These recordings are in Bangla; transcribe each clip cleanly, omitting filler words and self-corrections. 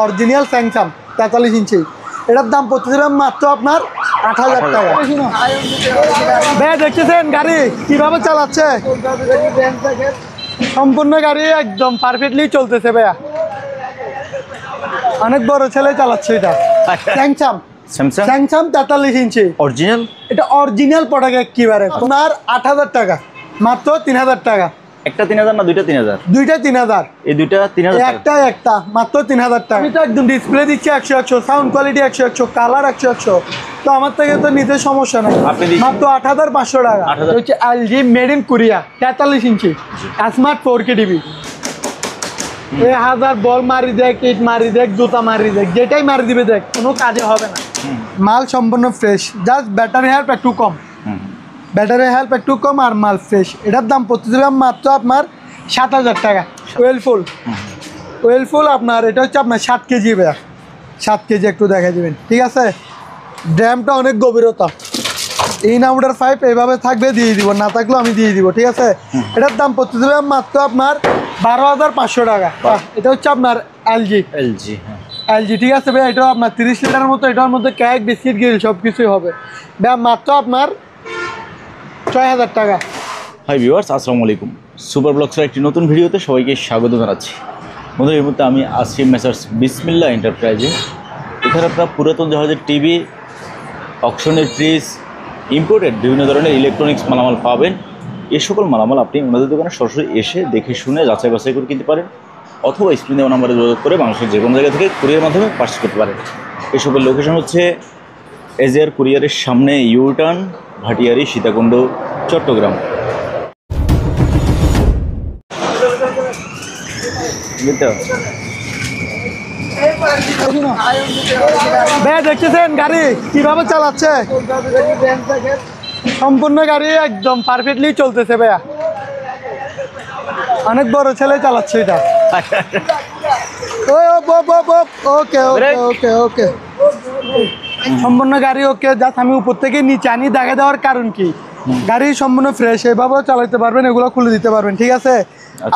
অরিজিনাল স্যামসাং 43 ইঞ্চি, এটার দাম পড়তেছিল মাত্র আপনার 8000 টাকা। ভাইয়া দেখতেছেন গাড়ি কিভাবে চালাচ্ছে, সম্পূর্ণ গাড়ি একদম পারফেক্টলি চলতেছে ভাইয়া, অনেক বড় ছেলে চালাচ্ছে এটা। স্যামসাং 43 ইঞ্চি অরিজিনাল, এটা অরিজিনাল প্রোডাক্ট একেবারে আপনার 8000 টাকা, মাত্র 3000 টাকা। একটা 3000 না দুইটা 3000? দুইটা 3000। এই দুইটা 3000, একটা মাত্র 3000 টাকা। আমি তো একদম ডিসপ্লে দিচ্ছি 100 সাউন্ড কোয়ালিটি 100 কালার 100, তো আমার থেকে তো নিতে সমস্যা নাই, মাত্র 8500 টাকা। হচ্ছে LG made in Korea 43 inch smart 4K TV. এই হাজার বল মারি দেখ, ইট মারি দেখ, জুতা মারি দেখ, যেটাই মারি দিবে দেখ, কোনো কাজে হবে না। মাল সম্পূর্ণ ফ্রেশ, জাস্ট ব্যাটারি হেল্প একটু কম, ব্যাটারি হেল্প একটু কম আর মাল ফ্রেশ। এটার দাম পড়তেছিল মাত্র আপনার 7000 টাকা। ওয়েলফুল আপনার এটা হচ্ছে আপনার 7 কেজি ভাইয়া, 7 কেজি একটু দেখা দিবেন, ঠিক আছে। ড্যামটা অনেক গভীরতা, ইন আউটার পাইপ এইভাবে থাকবে, দিয়ে দিব, না থাকলেও আমি দিয়ে দিব, ঠিক আছে। এটার দাম পড়তেছিল মাত্র আপনার 12500 টাকা। এটা হচ্ছে আপনার এলজি, ঠিক আছে ভাইয়া। এটাও আপনার 30 লিটারের মতো, এটার মধ্যে কেক বিস্কিট গ্রিল সব কিছুই হবে ভাইয়া, মাত্র আপনার 6000 টাকা। হাই ভিউয়ার্স, আসসালামু আলাইকুম। সুপার ব্লগসের একটি নতুন ভিডিওতে সবাইকে স্বাগত জানাচ্ছি। বন্ধুরা, এই মুহূর্তে আমি আসছি মেসার্স বিসমিল্লাহ এন্টারপ্রাইজে। এখানে আপনার পুরাতন জাহাজের টিভি, অকশনের ফ্রিজ, ইম্পোর্টেড বিভিন্ন ধরনের ইলেকট্রনিক্স মালামাল পাবেন। এই সকল মালামাল আপনি ওনাদের দোকানে সরাসরি এসে দেখে শুনে যাচাই বাছাই করে কিনতে পারেন, অথবা স্ক্রিনে দেওয়া নাম্বারে যোগাযোগ করে বাংলাদেশের যে কোনো জায়গা থেকে কুরিয়ার মাধ্যমে পার্সেল করতে পারেন। এসবের লোকেশন হচ্ছে এজিআর কুরিয়ারের সামনে, ইউটার্ন, ভাটিয়ারি, সীতাকুণ্ড, চট্টগ্রাম। ভাইয়া দেখতেছেন গাড়ি কিভাবে চালাচ্ছে, সম্পূর্ণ গাড়ি একদম পারফেক্টলি চলতেছে ভাইয়া, অনেক বড় ছেলে চালাচ্ছে এটা। ওকে ওকে ওকে, সম্পূর্ণ গাড়ি ওকে। জাস্ট আমি উপর থেকে নিচে আনি দেখা দেওয়ার কারণ কি, গাড়ি সম্পূর্ণ ফ্রেশ, এভাবেও চালাতে পারবেন, এগুলো খুলে দিতে পারবেন, ঠিক আছে।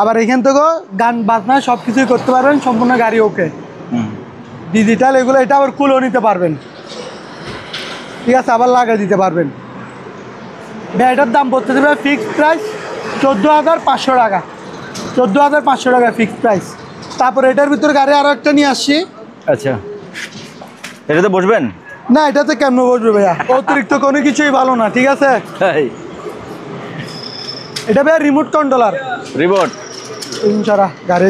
আবার এখান থেকেও গান বাজনা সব কিছুই করতে পারবেন, সম্পূর্ণ গাড়ি ওকে, ডিজিটাল এগুলো। এটা আবার খুলেও নিতে পারবেন, ঠিক আছে, আবার লাগিয়ে দিতে পারবেন। এটার দাম বলতে দেবে ফিক্সড প্রাইস 14500 টাকা, 14500 টাকা ফিক্সড প্রাইস। তারপর এটার ভিতরে গাড়ি আরও একটা নিয়ে আসছি। আচ্ছা, এটাতে বসবেন না, এটাতে কেমন বসবে ভাইয়া, অতিরিক্ত কোনো কিছুই ভালো না, ঠিক আছে। এটা ভাইয়া রিমোট কন্ট্রোলার, রিমোট সারা গাড়ি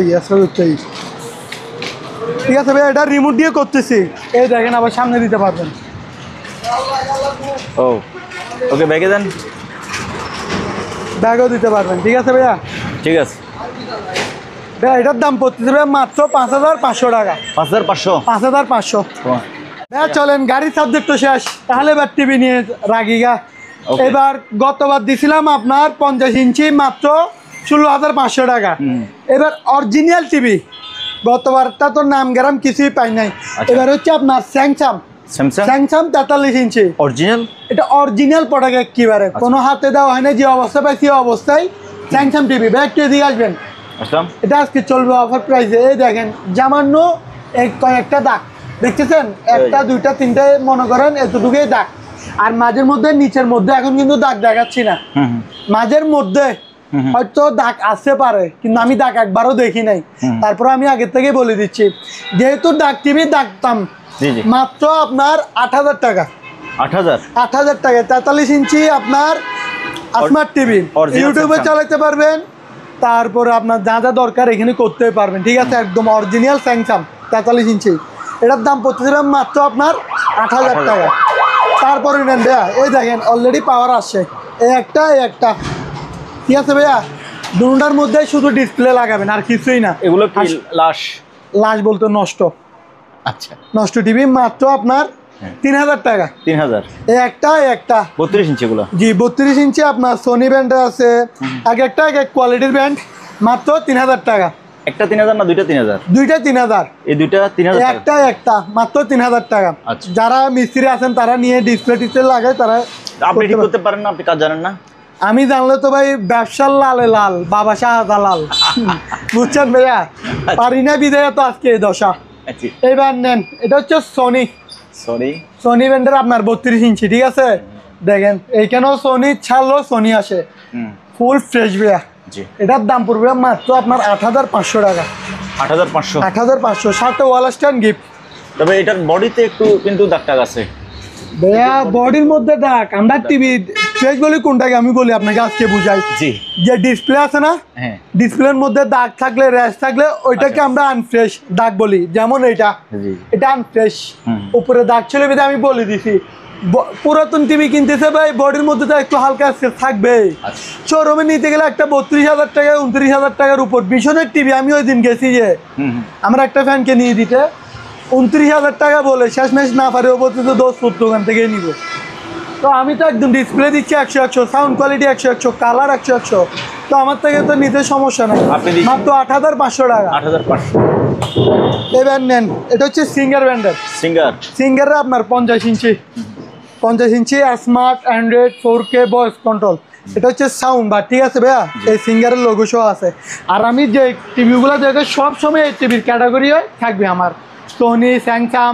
ঠিক আছে ভাইয়া, এটা রিমোট দিয়ে করতেছি। এই দেখেন, আবার সামনে দিতে পারবেন। ও ওকে, ব্যাগে দেন, ব্যাগও দিতে পারবেন, ঠিক আছে ভাইয়া। ঠিক আছে ভাইয়া, এটার দাম পড়তেছে ভাইয়া মাত্র 5500 টাকা। 5500। ভাইয়া চলেন, গাড়ির সাবজেক্ট তো শেষ, তাহলে এবার টিভি নিয়ে রাগিগা। এবার গতবার দিছিলাম আপনার 50 ইঞ্চি মাত্র 16500 টাকা। এবার অরিজিনাল টিভি, গতবারটা তো নাম গ্রাম কিছুই পাই নাই। এবার হচ্ছে আপনার স্যামসাং 43 ইঞ্চি অরিজিনাল, এটা অরিজিনাল প্রোডাক্ট একেবারে, কোনো হাতে দেওয়া হয় না, যে অবস্থা পাই সেই অবস্থায় স্যামসাং টিভি। ভাই একটু এদিকে আসবেন, এটা আজকে চলবে অফার প্রাইসে। এই দেখেন, জামান্য কয়েকটা দাগ দেখতেছেন, একটা দুইটা তিনটে মনে করেন এতটুকুই দাগ, আর মাঝের মধ্যে নিচের মধ্যে এখন কিন্তু দাগ দেখাচ্ছি না, মাঝের মধ্যে হয়তো দাগ আসতে পারে, কিন্তু আমি দাগ একবারও দেখি নাই। তারপর আমি আগে থেকে বলে দিচ্ছি, যেহেতু দাগ টিভি দাগতাম মাত্র আপনার 8000 টাকা। 8000 টাকা 43 ইঞ্চি আপনার স্মার্ট টিভি, ইউটিউবে চালাতে পারবেন, তারপরে আপনার যা যা দরকার এখানে করতে পারবেন, ঠিক আছে। একদম অরিজিনাল স্যামসাং 43 ইঞ্চি, এটার দাম পড়তেছিল মাত্র আপনার 8000 টাকা। তারপরে নেন ভাইয়া, এই দেখেন অলরেডি পাওয়ার আসছে, এই একটা, ঠিক আছে ভাইয়া। দুটার মধ্যে শুধু ডিসপ্লে লাগাবেন, আর কিছুই না। এগুলো কি লাশ বলতে নষ্ট, আচ্ছা, নষ্ট টিভি, মাত্র আপনার 3000 টাকা। 3000 একটা 32 ইঞ্চি গুলো, জি 32 ইঞ্চি আপনার সোনি ব্র্যান্ডের আছে, এক একটা কোয়ালিটির ব্র্যান্ড, মাত্র 3000 টাকা। একটা 3000 না দুইটা 3000? দুইটা 3000। এই দুইটা 3000, একটা মাত্র 3000 টাকা। যারা মিস্ত্রি আছেন তারা নিয়ে ডিসপ্লে লাগায়, তারা আপনি ঠিক করতে পারেন না, আপনি কাজ জানেন না। আমি জানলে তো ভাই ব্যবসার লালে লাল, বাবা শাহজালাল, বুঝছেন ভাইয়া, পারি না বিদায় তো আজকে এই দশা। এবার নেন, এটা হচ্ছে সোনি ব্র্যান্ডের আপনার 32 ইঞ্চি, ঠিক আছে? দেখেন এইখানেও সোনি ছাড়লো, সোনি আসে ফুল ফ্রেশ ভাইয়া। এটার দাম পড়বে মাত্র আপনার 8500 টাকা। 8500 সাথে ওয়াল স্ট্যান্ড গিফট। তবে এটার বডিতে একটু কিন্তু দাগ টাগ আছে ভাইয়া, বডির মধ্যে দাগ। আমরা টিভি ফ্রেশ বলি কোনটাকে আমি বলি আপনাকে আজকে বুঝাই। যে ডিসপ্লে আছে না, ডিসপ্লের মধ্যে দাগ থাকলে, র্যাশ থাকলে ওইটাকে আমরা আনফ্রেশ দাগ বলি। যেমন এটা আনফ্রেশ, উপরে দাগ ছিল বিধে আমি বলে দিছি। পুরাতন টিভি কিনতেছে ভাই, বডির মধ্যে তো একটু হালকা থাকবে। শোরুমে নিতে গেলে একটা 32,000 টাকা 29,000 টাকার উপর ভীষণের টিভি। আমি ওই দিন গেছি যে আমার একটা ফ্যানকে নিয়ে দিতে 29,000 টাকা বলে, শেষমেশ না পারে ও বলতে তো 10 ফুট দোকান থেকে নিব। তো আমি তো একদম ডিসপ্লে দিচ্ছি 100, সাউন্ড কোয়ালিটি 100, কালার 100, তো আমার থেকে তো নিতে সমস্যা নাই। মাত্র 8500 টাকা। 8500। এবার নেন, এটা হচ্ছে সিঙ্গার ব্র্যান্ডের। সিঙ্গারের আপনার 50 inch smart Android 4K voice control. এটা হচ্ছে সাউন্ড বার, ঠিক আছে ভাইয়া? এই সিঙ্গারের লোগো সহ আছে। আর আমি যে টিভিগুলো দেখে সবসময় এই টিভির ক্যাটাগরি থাকবে আমার সোনি, স্যামসাং,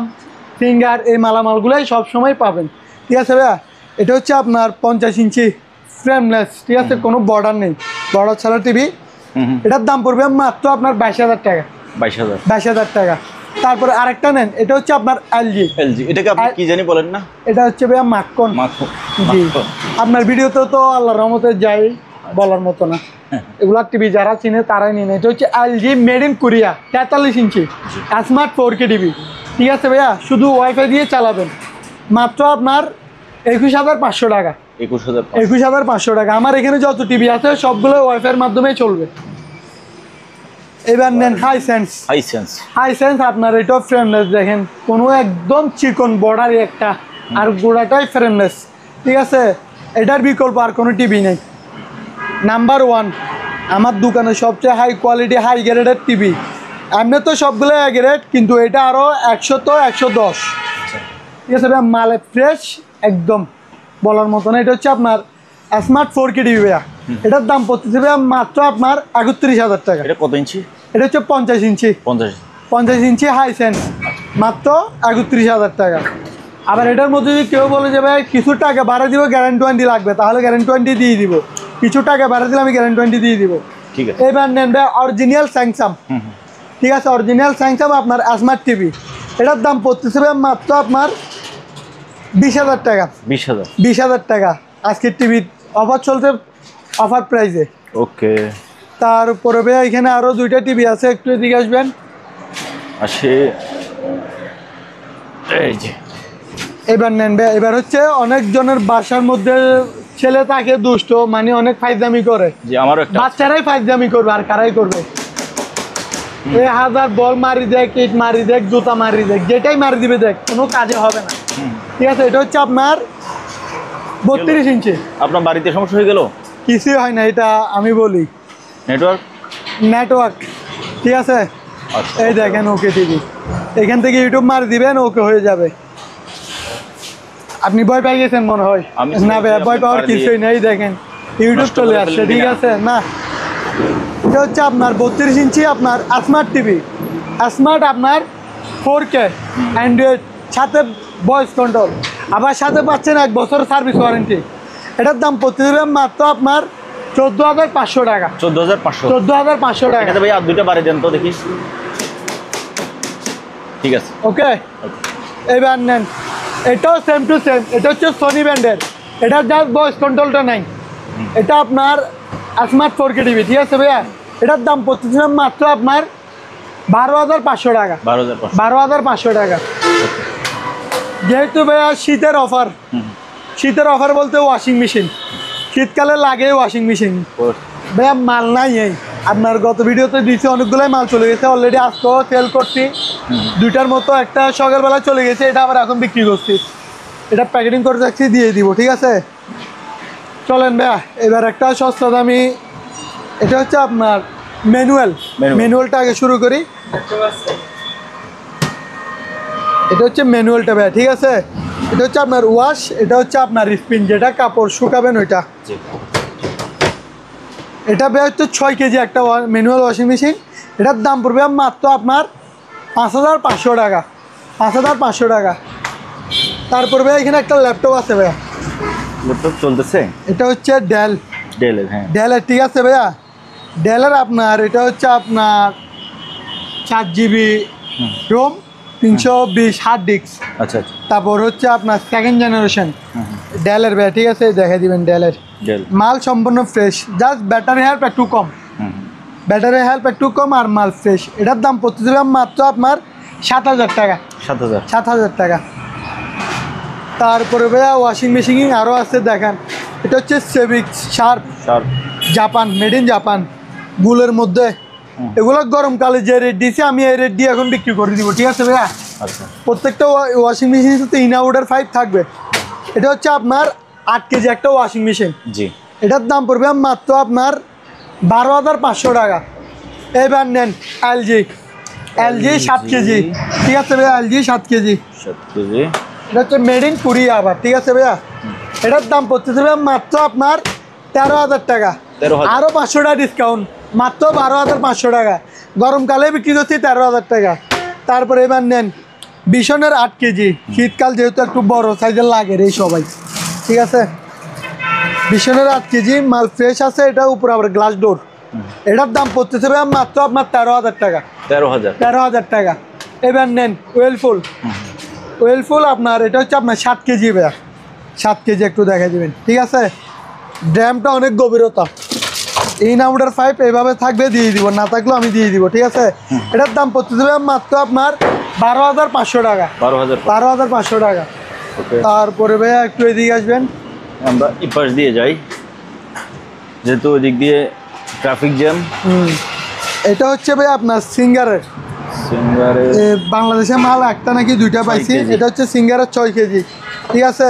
সিঙ্গার, এই মালামালগুলোই সবসময় পাবেন, ঠিক আছে ভাইয়া? এটা হচ্ছে আপনার 50 ইঞ্চি ফ্রেমলেস, ঠিক আছে? কোনো বর্ডার নেই, বর্ডার ছাড়া টিভি। এটার দাম পড়বে মাত্র আপনার 22,000 টাকা। 22,000 টাকা। তারপরে আরেকটা নেন, এটা হচ্ছে আপনার এলজি। এটাকে আপনি কি জানি বলেন না? এটা হচ্ছে ভাইয়া মাখন। জি, আপনার ভিডিওতে তো আল্লাহর রহমতে যাই, বলার মতো না। এগুলা টিভি যারা চিনে তারাই নিন। এটা হচ্ছে LG made in Korea 43 inch smart 4K TV, ঠিক আছে ভাইয়া? শুধু ওয়াইফাই দিয়ে চালাবেন। মাত্র আপনার 21,500 টাকা। 21,500 টাকা। আমার এখানে যত টিভি আছে সবগুলো ওয়াইফাইয়ের মাধ্যমে চলবে। এবার নেন হাইসেন্স আপনার, এটা ফ্রেমলেস। দেখেন কোনো একদম চিকন বর্ডারই একটা, আর গোড়াটাই ফ্রেমলেস, ঠিক আছে? এটার বিকল্প আর কোনো টিভি নেই। নাম্বার 1 আমার দোকানে সবচেয়ে হাই কোয়ালিটি হাই গ্রেডের টিভি। এমনি তো সবগুলো এক গ্রেড, কিন্তু এটা আরও 100 তো 110, ঠিক আছে ভাইয়া? মালে ফ্রেশ একদম, বলার মতো না। এটা হচ্ছে আপনার স্মার্ট 4K টিভি ভাইয়া। এটার দাম পড়তেছে ভাইয়া মাত্র আপনার 31,000 টাকা। এটা কত ইঞ্চি? এটা হচ্ছে 50 ইঞ্চি হাইসেন্স, মাত্র 31,000 টাকা। আবার এটার মধ্যে যদি কেউ বলে যে ভাই কিছু টাকা বাড়া দিব, গ্যারান্টি ওয়ারেন্টি লাগবে, তাহলে গ্যারান্টি ওয়ারেন্টি দিয়ে দিব। কিছু টাকা বাড়া দিলে আমি গ্যারান্টি ওয়ারেন্টি দিয়ে দিব, ঠিক আছে? এবার নেন ভাই অরিজিনাল স্যামসাং, ঠিক আছে? অরিজিনাল স্যামসাং আপনার স্মার্ট টিভি। এটার দাম পড়তেছে মাত্র আপনার 20,000 টাকা। 20,000 টাকা আজকের টিভি অফার চলছে, অফার প্রাইসে। ওকে। তারপরে ভাই এখানে আরো 2টা টিভি আছে, একটু এদিকে আসবেন। এবার নেন ভাই, এবার হচ্ছে অনেক জনের বাসার মধ্যে ছেলে থাকে দুষ্ট, মানে অনেক ফাইজদামি করে। বাচ্চারাই ফাইজদামি করবে, আর কারাই করবে? এই 1000 বল মারি দেখ, ইট মারি দেখ, জুতা মারি দেখ, যেটাই মারি দিবে দেখ, কোনো কাজে হবে না, ঠিক আছে? এটা হচ্ছে আপনার 32 ইঞ্চি। আপনার বাড়িতে সমস্যা হয়ে গেল? কিছুই হয় না, এটা আমি বলি নেটওয়ার্ক, ঠিক আছে? এই দেখেন ওকে টিভি, এখান থেকে ইউটিউব মারি দিবেন, ওকে হয়ে যাবে। আপনি ভয় পেয়ে গেছেন মনে হয়? না ভাই, ভয় পাওয়ার কিছুই নেই। দেখেন ইউটিউব চলে আসছে, ঠিক আছে না? এটা হচ্ছে আপনার 32 ইঞ্চি আপনার স্মার্ট টিভি, স্মার্ট আপনার 4K অ্যান্ড্রয়েড, সাথে ভয়েস কন্ট্রোল, আবার সাথে পাচ্ছেন 1 বছর সার্ভিস ওয়ারেন্টি। এটার দাম পড়তে দেবেন মাত্র আপনার 14,500 টাকা। 14,500 টাকা। ভাই আর 2টা বাড়ি দেন তো দেখি, ঠিক আছে? ওকে, এবার নেন, এটাও সেম টু সেম। এটা হচ্ছে সোনি ব্র্যান্ডের, এটার জাস্ট ভয়েস কন্ট্রোলটা নাই। এটা আপনার স্মার্ট 4K টিভি, ঠিক আছে ভাইয়া? এটার দাম পড়তেছিলাম মাত্র আপনার 12,500 টাকা। 12,500 টাকা। যেহেতু ভাইয়া শীতের অফার বলতে ওয়াশিং মেশিন, শীতকালে লাগে ওয়াশিং মেশিন ভাইয়া। মাল নাই, এই আপনার গত ভিডিওতে দিয়েছি, অনেকগুলোই মাল চলে গেছে অলরেডি। আজকেও সেল করছি 2টার মতো, একটা সকালবেলা চলে গেছে, এটা আবার এখন বিক্রি করছি। এটা প্যাকেটিং করে রাখছি, দিয়ে দিব, ঠিক আছে? চলেন ভাইয়া এবার একটা সস্তা দামি, এটা হচ্ছে আপনার ম্যানুয়ালটা আগে শুরু করি। এটা হচ্ছে ম্যানুয়ালটা ভাইয়া, ঠিক আছে? এটা হচ্ছে আপনার ওয়াশ, এটা হচ্ছে আপনার স্পিন, যেটা কাপড় শুকাবেন ওইটা। এটা ভাইয়া হচ্ছে 6 কেজি একটা ম্যানুয়াল ওয়াশিং মেশিন। এটার দাম পড়বে মাত্র আপনার 5,500 টাকা, 5,500 টাকা। তারপর ভাইয়া এখানে একটা ল্যাপটপ আছে ভাইয়া, ল্যাপটপ চলতেছে, এটা হচ্ছে ডেলের। হ্যাঁ, ডেলের, ঠিক আছে ভাইয়া। ডেলের আপনার এটা হচ্ছে আপনার 4 GB রোম, 320 হার্ড ডিস্ক। আচ্ছা আচ্ছা। তারপর হচ্ছে আপনার 2nd জেনারেশন ডেলের ভাইয়া, ঠিক আছে, দেখে দিবেন ডেলের ডেল। মাল সম্পূর্ণ ফ্রেশ, জাস্ট ব্যাটারি হেল্প একটু কম, ব্যাটারি হেল্প একটু কম আর মাল ফ্রেশ। এটার দাম পড়তেছে মাত্র আপনার 7,000 টাকা, 7,000 টাকা। তারপরে ভাইয়া ওয়াশিং মেশিন আরও আছে, দেখেন এটা হচ্ছে সেভিক্স Sharp Japan, made in Japan, গুলের মধ্যে। এগুলো গরমকালে যে রেট দিয়েছে আমি এই রেট দিয়ে এখন বিক্রি করে দিব, ঠিক আছে ভাইয়া। আচ্ছা, প্রত্যেকটা ওয়াশিং মেশিনের সাথে ইনআউটার 5 থাকবে। এটা হচ্ছে আপনার 8 কেজি একটা ওয়াশিং মেশিন, জি। এটার দাম পড়বে মাত্র আপনার 12,500 টাকা। এবার নেন এলজি 7 কেজি, ঠিক আছে ভাইয়া, এলজি 7 কেজি। এটা হচ্ছে মেড ইন কোরিয়া আবার, ঠিক আছে ভাইয়া। এটার দাম পড়তেছে মাত্র আপনার 13,000 টাকা, আরও 500 টাকা ডিসকাউন্ট, মাত্র 12,500 টাকা। গরমকালে বিক্রি করছি 13,000 টাকা। তারপরে এবার নেন বিশনের 8 কেজি, শীতকাল যেহেতু একটু বড় সাইজের লাগে রে সবাই, ঠিক আছে। বিশনের 8 কেজি মাল ফ্রেশ আছে, এটা উপরে আবার গ্লাস ডোর। এটার দাম পড়তেছে মাত্র আপনার 13,000 টাকা, 13,000 টাকা। এবার নেন ওয়েলফুল আপনার, এটা হচ্ছে আপনার 7 কেজি ভাইয়া, 7 কেজি একটু দেখা দিবেন, ঠিক আছে। ড্যামটা অনেক গভীরতা, ইনআউটার 5 এইভাবে থাকবে, দিয়ে দিব, না থাকলেও আমি দিয়ে দিব, ঠিক আছে। এটার দাম পড়তেছে মাত্র আপনার 12,500 টাকা, 12,500 টাকা। তারপরে ভাইয়া একটু এদিকে আসবেন, আমরা এই পাশ দিয়ে যাই যেহেতু ওইদিক দিয়ে ট্রাফিক জ্যাম। এটা হচ্ছে ভাই আপনার সিঙ্গারের বাংলাদেশে মাল একটা নাকি 2টা পাইছি। এটা হচ্ছে সিঙ্গারের 6 কেজি, ঠিক আছে।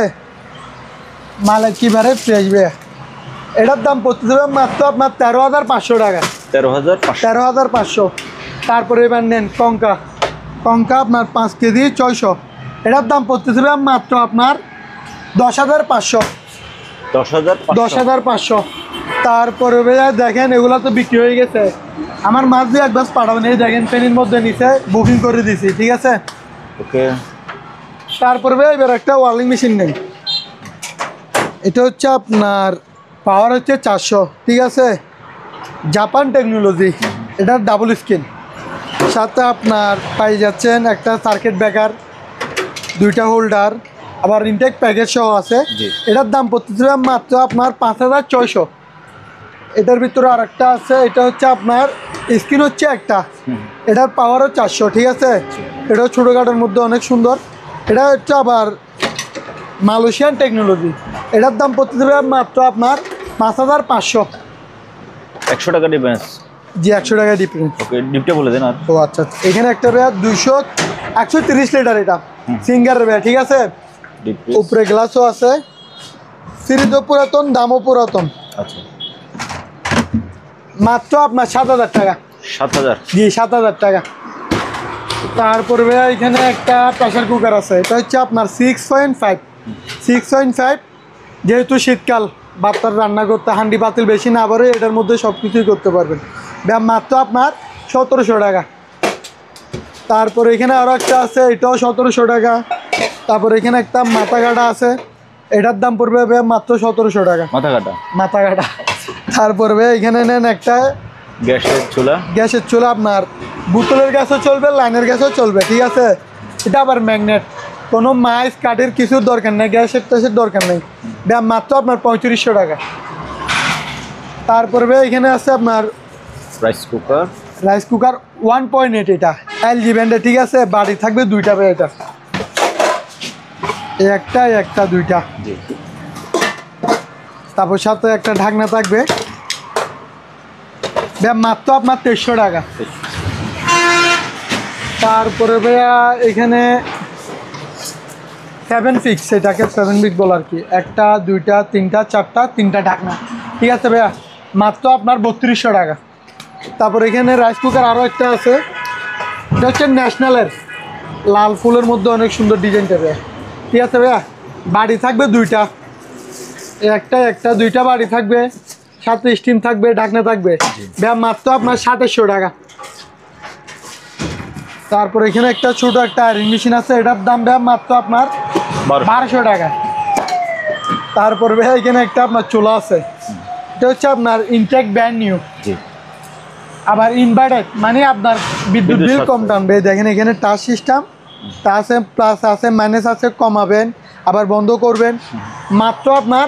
মাল একেবারে ফ্রেশ ভাইয়া। এটার দাম পড়তে দেবে মাত্র আপনার 13,500 টাকা, 13,500। তারপরে এবার নেন কঙ্কা আপনার 5 কেজি 600, এটার দাম পড়তে দেবে মাত্র আপনার 10,500, 10,500। তারপরে ভাইয়া দেখেন এগুলো তো বিক্রি হয়ে গেছে, আমার মাছ দিয়ে একবার পাঠাবেন। এই দেখেন পেনির মধ্যে নিচে বুকিং করে দিছি, ঠিক আছে। ওকে। তারপরে ভাইয়া এবার একটা ওয়ার্লিং মেশিন নেন, এটা হচ্ছে আপনার পাওয়ার হচ্ছে 400, ঠিক আছে, জাপান টেকনোলজি। এটার ডাবল স্ক্রিন, সাথে আপনার পাই যাচ্ছেন একটা সার্কিট ব্রেকার, 2টা হোল্ডার, আবার ইনটেক প্যাকেজ সহ আছে। এটার দাম পড়তেছে মাত্র আপনার 5,600। এটার ভিতরে আর একটা আছে, এটা হচ্ছে আপনার স্ক্রিন হচ্ছে একটা, এটার পাওয়ারও 400, ঠিক আছে। এটাও ছোটোখাটোর মধ্যে অনেক সুন্দর। এটা হচ্ছে আবার মালয়েশিয়ান টেকনোলজি। এটার দাম পড়তে দেবে মাত্র আপনার 5,500, 100 টাকা ডিফারেন্স। জি, 100 টাকা ডিফারেন্স। ওকে, ডিপটা বলে দেন। আর ও আচ্ছা, এখানে একটা ভাইয়া 130 লিটার, এটা সিঙ্গারের ভাইয়া, ঠিক আছে। উপরে গ্লাসও আছে, সিরিজও পুরাতন, দামও পুরাতন। আচ্ছা, মাত্র আপনার 7,000 টাকা, 7,000, জি 7,000 টাকা। তারপরে ভাইয়া এখানে একটা প্রেসার কুকার আছে, এটা হচ্ছে আপনার 6.5, যেহেতু শীতকাল ভাতটার রান্না করতে হান্ডি পাতিল বেশি না ভরে, এটার মধ্যে সব কিছুই করতে পারবেন। মাত্র আপনার 1,700 টাকা। তারপরে এখানে আরও একটা আছে, এটাও 1,700 টাকা। তারপরে এখানে একটা মাথা কাটা আছে, এটার দাম পড়বে মাত্র 1,700 টাকা, মাথা কাটা। তারপরে এখানে নেন একটা গ্যাসের চুলা, আপনার বোতলের গ্যাসও চলবে, লাইনের গ্যাসও চলবে, ঠিক আছে। এটা আবার ম্যাগনেট, কোনো মাইস কাঠের কিছুর দরকার নেই, গ্যাসের ট্যাসের দরকার নেই। মাত্র আপনার 3,500 টাকা। তারপরে এখানে আছে আপনার রাইস কুকার 1.8, এটা এলজি ব্র্যান্ডের, ঠিক আছে। বাড়ি থাকবে 2টা ভাই, এটা একটা 2টা। তারপর সাথে একটা ঢাকনা থাকবে, মাত্র আপনার 300 টাকা। তারপরে ভাইয়া এখানে 7 ফিক্স, এটাকে 7 ফিক্স বল আর কি, 1টা 2টা 3টা 4টা 3টা ঢাকনা, ঠিক আছে ভাইয়া, মাত্র আপনার 3,200 টাকা। তারপর এখানে রাইস কুকার আরও একটা আছে, এটা হচ্ছে ন্যাশনালের, লাল ফুলের মধ্যে অনেক সুন্দর ডিজাইনটা ভাইয়া, ঠিক আছে ভাইয়া। বাড়ি থাকবে 2টা, একটা 2টা বাড়ি থাকবে, সাথে স্টিম থাকবে, ঢাকনা থাকবে ভাইয়া, মাত্র আপনার 2,700 টাকা। তারপর এখানে একটা ছোট একটা আয়রন মেশিন আছে, এটার দাম ভাইয়া মাত্র আপনার 1200 টাকা। তারপর ভাইয়া এখানে একটা আপনার চুলা আছে, এটা হচ্ছে আপনার ইনটেক ব্র্যান্ড নিউ, আবার ইনভার্টার, মানে আপনার বিদ্যুৎ বিল কম টানবে। দেখেন এখানে টাচ সিস্টেম, টাচ প্লাস আছে, মাইনাস আছে, কমাবেন আবার বন্ধ করবেন, মাত্র আপনার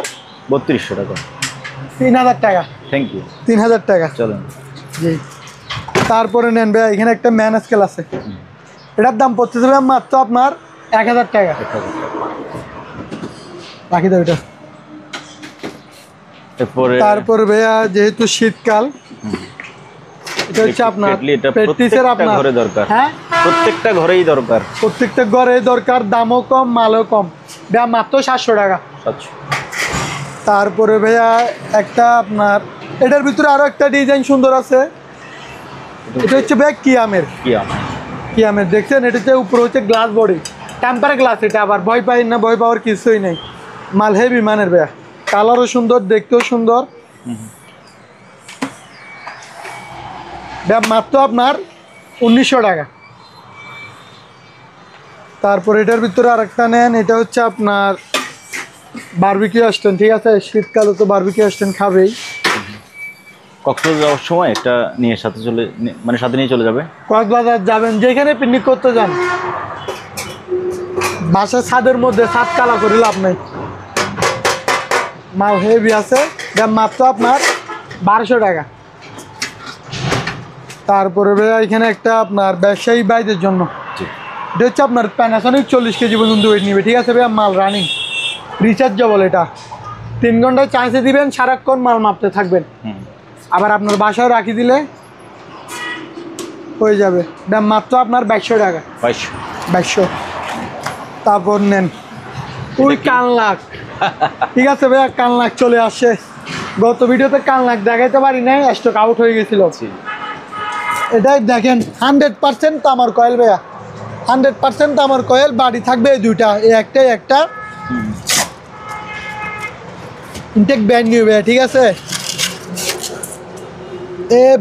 3200 টাকা। 3000 টাকা। Thank you. 3000 টাকা। চলেন। জি। তারপরে নেন ভাইয়া এখানে একটা ম্যান স্কেল আছে, এটার দাম পড়তেছে ভাইয়া মাত্র আপনার 1000 টাকা। রাখি দাও এটা। তারপর ভাইয়া যেহেতু শীতকাল, এটা হচ্ছে আপনার প্র্যাকটিসের আপনার ঘরে দরকার। হ্যাঁ, প্রত্যেকটা ঘরেই দরকার, প্রত্যেকটা ঘরে দরকার, দামও কম মালও কম ভাইয়া, মাত্র 700 টাকা। তারপরে ভাইয়া একটা আপনার এটার ভিতরে আরো একটা ডিজাইন সুন্দর আছে, এটা হচ্ছে ভাইয়া কিয়ামের দেখছেন, এটা হচ্ছে উপরে হচ্ছে গ্লাস বডি, টেম্পার গ্লাস, এটা আবার ভয় পাই না, ভয় পাওয়ার কিছুই নেই, মাল হেভি মানের ভাইয়া, কালারও সুন্দর, দেখতেও সুন্দর ভাইয়া, মাত্র আপনার 1900 টাকা। তারপর এটার ভিতরে আরেকটা নেন, এটা হচ্ছে আপনার বারবিকিউ স্ট্যান্ড, ঠিক আছে, শীতকালে তো বারবিকিউ স্ট্যান্ড খাবেই। কক্সবাজার যাওয়ার সময় একটা নিয়ে সাথে নিয়ে চলে যাবে। কক্সবাজার যাবেন, যেখানে পিকনিক করতে যান, বাসার ছাদের মধ্যে ছাদ কালা করে লাভ নেই, মাল হেভি আছে, মাত্র আপনার 1200 টাকা। তারপরে ভাইয়া এখানে একটা আপনার ব্যবসায়ী বাইদের জন্য, এটা হচ্ছে আপনার প্যানাসনিক 40 কেজি পর্যন্ত ওয়েট নিবে, ঠিক আছে ভাইয়া, মাল রানিং রিচার্জেবল, এটা 3 ঘন্টায় চার্জে দিবেন, সারাক্ষণ মাল মাপতে থাকবেন, আবার আপনার বাসায় রাখি দিলে হয়ে যাবে, দাম মাত্র আপনার 2200 টাকা। 2200। তারপর নেন ওই কানলাক, ঠিক আছে ভাইয়া, কানলাক চলে আসে, গত ভিডিওতে কানলাক দেখাইতে পারি নাই, স্টক আউট হয়ে গেছিল। এটাই দেখেন 100% তামার কয়েল ভাইয়া, 100% তামার কয়েল, বাড়ি থাকবে এই দুইটা, এই একটা ইনটেক ব্র্যান্ড নিউ ভাইয়া, ঠিক আছে।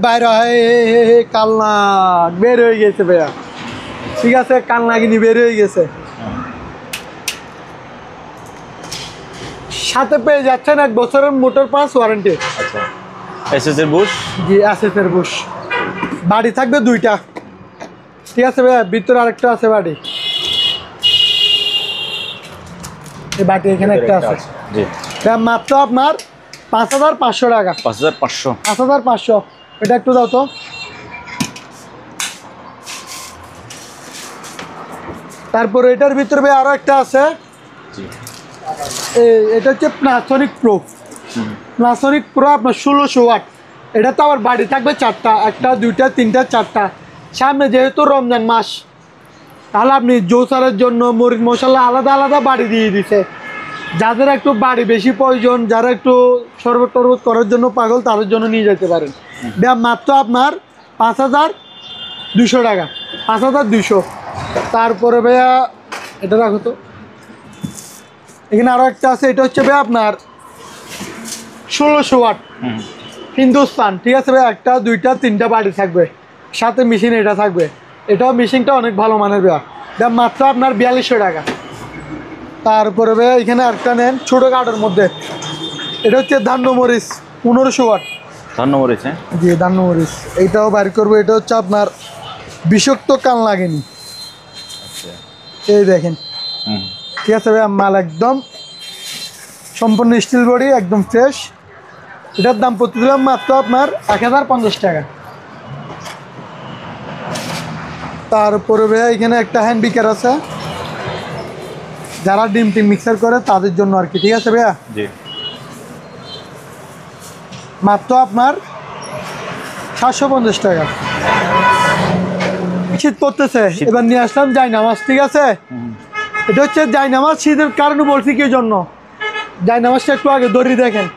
বাইরে কালনাক বের হয়ে গেছে ভাইয়া, ঠিক আছে, কালনাগিনি বের হয়ে গেছে, সাথে পেয়ে যাচ্ছেন 1 বছরের মোটর পাস ওয়ারেন্টি। এসএস এর বুশ, জি এসএস এর বুশ, বাড়ি থাকবে দুইটা, ঠিক আছে ভাইয়া, ভিতরে আরেকটা আছে বাড়ি, এই বাটি এখানে একটা আছে। জি ভাইয়া, মাত্র আপনার 5500 টাকা। 5500, এটা একটু দাও তো। তারপরে এটার ভিতরে ভাই আরো একটা আছে, এটা হচ্ছে প্লাসনিক প্রো, প্লাসনিক প্রো আপনার 1600 ওয়াট, এটা তো আবার বাড়ি থাকবে 4টা, 1টা 2টা 3টা 4টা, সামনে যেহেতু রমজান মাস, তাহলে আপনি জোসারের জন্য মরিচ মশলা আলাদা আলাদা বাড়ি দিয়ে দিছে, যাদের একটু বাড়ি বেশি প্রয়োজন, যারা একটু শরবত টরবত করার জন্য পাগল, তাদের জন্য নিয়ে যেতে পারেন ভাইয়া, মাত্র আপনার 5200 টাকা, 5200। তারপরে ভাইয়া এটা রাখো তো, এখানে আরো একটা আছে, এটা হচ্ছে ভাইয়া আপনার 1600 ওয়াট হিন্দুস্তান, ঠিক আছে ভাইয়া, 1টা 2টা 3টা বাড়ি থাকবে, সাথে মেশিন এটা থাকবে, এটাও মেশিনটা অনেক ভালো মানের ভাইয়া, মাত্র আপনার 4200 টাকা। তারপরে ভাইয়া এখানে আরেকটা নেন ছোট কাঠের মধ্যে, এটা হচ্ছে ধান্যমরিচ 1500 ওয়াট, ধান্যমরিচ, হ্যাঁ জি ধান্যমরিচ, এইটাও বাইর করবো, এটা হচ্ছে আপনার বিষাক্ত কান লাগেনি, এই দেখেন, ঠিক আছে ভাইয়া, মাল একদম সম্পূর্ণ স্টিল বডি, একদম ফ্রেশ, এটার দাম পড়তে দিলাম মাত্র আপনার 1050 টাকা। তারপরে ভাইয়া এখানে একটা হ্যান্ড বিকার আছে, যারা ডিম টিম মিক্সার করে তাদের জন্য আর কি, ঠিক আছে ভাইয়া, মাত্র আপনার 750 টাকা। শীত পড়তেছে, এবার নিয়ে আসলাম জায়নামাজ, ঠিক আছে, এটা হচ্ছে জায়নামাজ, শীতের কারণে বলছি কি জন্য, জায়নামাজটা একটু আগে দড়ি দেখেন,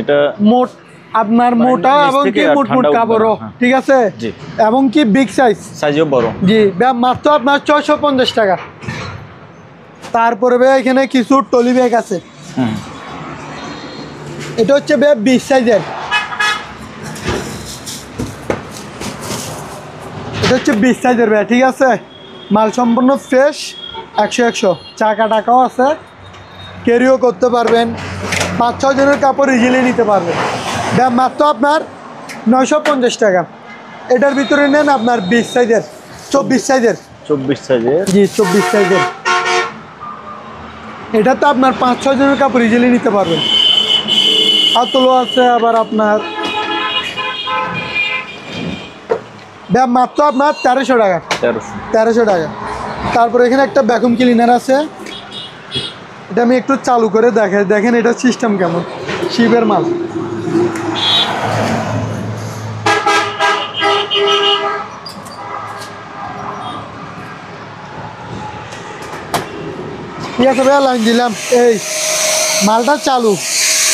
এটা মোট আপনার মোটা এবং কি মোট কাপড়, ঠিক আছে, এবং কি বিগ সাইজও বড়, জি মাত্র আপনার 650 টাকা। তারপরে ভাই এখানে কিছু টলি ব্যাগ আছে, এটা হচ্ছে ভাই 20 সাইজের, হচ্ছে 20 সাইজের ভাইয়া, ঠিক আছে। মাল সম্পূর্ণ ফ্রেশ, 100 চাকা টাকাও আছে, ক্যারিও করতে পারবেন, 5-6 জনের কাপড় ইজিলি নিতে পারবেন। দাম মাত্র আপনার 950 টাকা। এটার ভিতরে নেন আপনার 20 সাইজের, 24 সাইজের, 24 সাইজের, জি 24 সাইজের। এটা তো আপনার 5-6 জনের কাপড় ইজিলি নিতে পারবেন। আতলো আছে আবার আপনার, দাম মাত্র আপনার 1300 টাকা, 1300 টাকা। তারপর এখানে একটা ভ্যাকুম ক্লিনার আছে, এটা আমি একটু চালু করে দেখাই, দেখেন এটা সিস্টেম কেমন, শিবের মাল। ঠিক আছে ভাইয়া, লাইন দিলাম, এই মালটা চালু।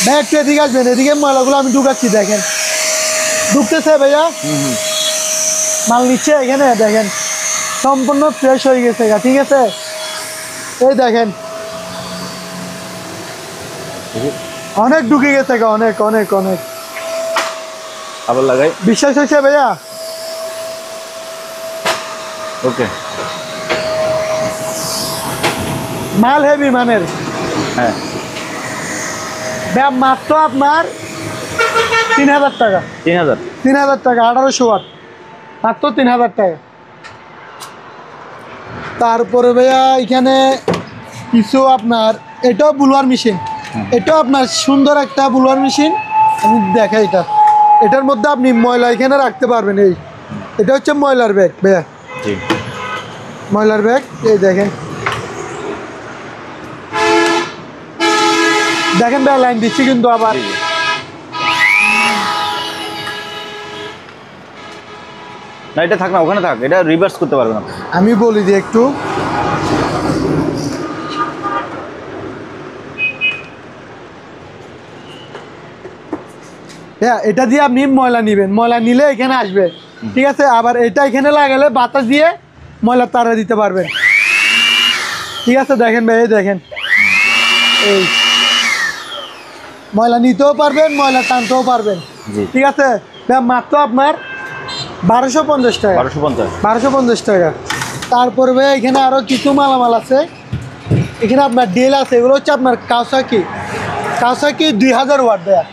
ভাই একটু এদিকে আসবেন, এদিকে ময়লাগুলো আমি ঢুকাচ্ছি, দেখেন ঢুকতেছে ভাইয়া, মাল নিচ্ছে এখানে, দেখেন সম্পূর্ণ ফ্রেশ হয়ে গেছে, ঠিক আছে। এই দেখেন অনেক ঢুকে গেছে, অনেক অনেক অনেক। আবার লাগাই, বিশ্বাস হয়েছে ভাইয়া? ওকে, মাল হেভি মানের। হ্যাঁ, দাম মাত্র আপনার 3000 টাকা, 3000 টাকা, 1800 ওয়াট, মাত্র 3000 টাকা। তারপরে ভাইয়া এখানে কিছু আপনার, এটাও বুলোয়ার মেশিন, এটাও আপনার সুন্দর একটা বুলোয়ার মেশিন। আমি দেখাই এটা, এটার মধ্যে আপনি ময়লা এখানে রাখতে পারবেন। এই এটা হচ্ছে ময়লার ব্যাগ ভাইয়া, জি, ময়লার ব্যাগ। এই দেখেন, দেখেন ভাইয়া লাইন দিচ্ছি কিন্তু আবার। না এটা থাক না, ওখানে থাক, এটা রিভার্স করতে পারবে না। আমি বলি দিই একটু, হ্যাঁ এটা দিয়ে আপনি ময়লা নিবেন, ময়লা নিলে এখানে আসবে, ঠিক আছে। আবার এটা এখানে লাগালে বাতাস দিয়ে ময়লা তারা দিতে পারবেন, ঠিক আছে। দেখেন ভাই, এই দেখেন, এই ময়লা নিতেও পারবেন, ময়লা টানতেও পারবেন, ঠিক আছে। মাত্র আপনার 1250 টাকা, 1250 টাকা। তারপরে ভাই এখানে আরও কিছু মালামাল আছে, এখানে আপনার ডেল আছে, এগুলো হচ্ছে আপনার কাওসাকি 2000 ওয়াট দেয়া,